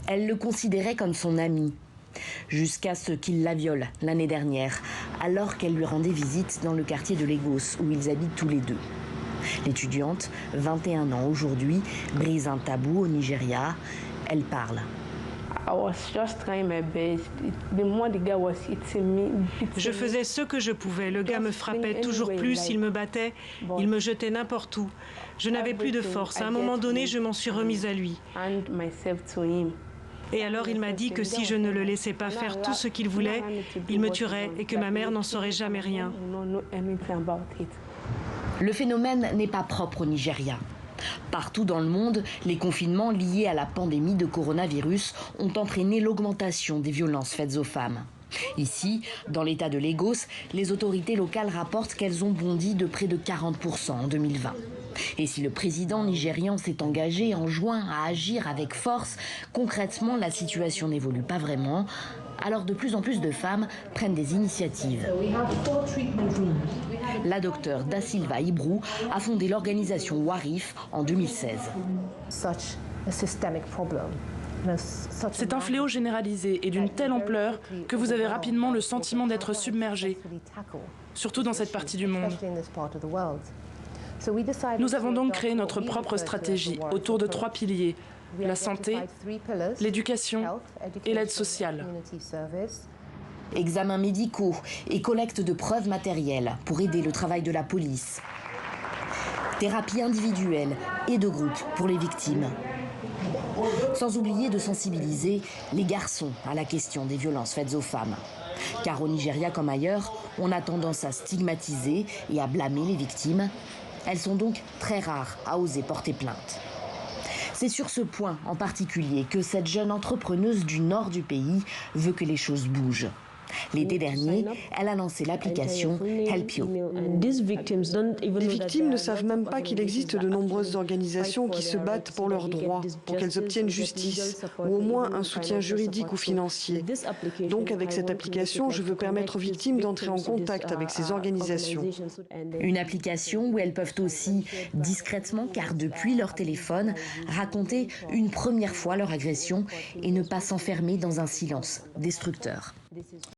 Elle le considérait comme son ami, jusqu'à ce qu'il la viole l'année dernière, alors qu'elle lui rendait visite dans le quartier de Lagos, où ils habitent tous les deux. L'étudiante, 21 ans aujourd'hui, brise un tabou au Nigeria. Elle parle. Je faisais ce que je pouvais. Le gars me frappait toujours plus, il me battait, il me jetait n'importe où. Je n'avais plus de force. À un moment donné, je m'en suis remise à lui. Et alors il m'a dit que si je ne le laissais pas faire tout ce qu'il voulait, il me tuerait et que ma mère n'en saurait jamais rien. Le phénomène n'est pas propre au Nigeria. Partout dans le monde, les confinements liés à la pandémie de coronavirus ont entraîné l'augmentation des violences faites aux femmes. Ici, dans l'état de Lagos, les autorités locales rapportent qu'elles ont bondi de près de 40% en 2020. Et si le président nigérian s'est engagé en juin à agir avec force, concrètement, la situation n'évolue pas vraiment. Alors de plus en plus de femmes prennent des initiatives. La docteure Da Silva Ibru a fondé l'organisation Warif en 2016. C'est un fléau généralisé et d'une telle ampleur que vous avez rapidement le sentiment d'être submergé, surtout dans cette partie du monde. Nous avons donc créé notre propre stratégie autour de 3 piliers: la santé, l'éducation et l'aide sociale. Examens médicaux et collecte de preuves matérielles pour aider le travail de la police. Thérapie individuelle et de groupe pour les victimes. Sans oublier de sensibiliser les garçons à la question des violences faites aux femmes. Car au Nigeria comme ailleurs, on a tendance à stigmatiser et à blâmer les victimes. Elles sont donc très rares à oser porter plainte. C'est sur ce point en particulier que cette jeune entrepreneuse du nord du pays veut que les choses bougent. L'été dernier, elle a lancé l'application Helpio. Les victimes ne savent même pas qu'il existe de nombreuses organisations qui se battent pour leurs droits, pour qu'elles obtiennent justice, ou au moins un soutien juridique ou financier. Donc avec cette application, je veux permettre aux victimes d'entrer en contact avec ces organisations. Une application où elles peuvent aussi, discrètement, car depuis leur téléphone, raconter une première fois leur agression et ne pas s'enfermer dans un silence destructeur.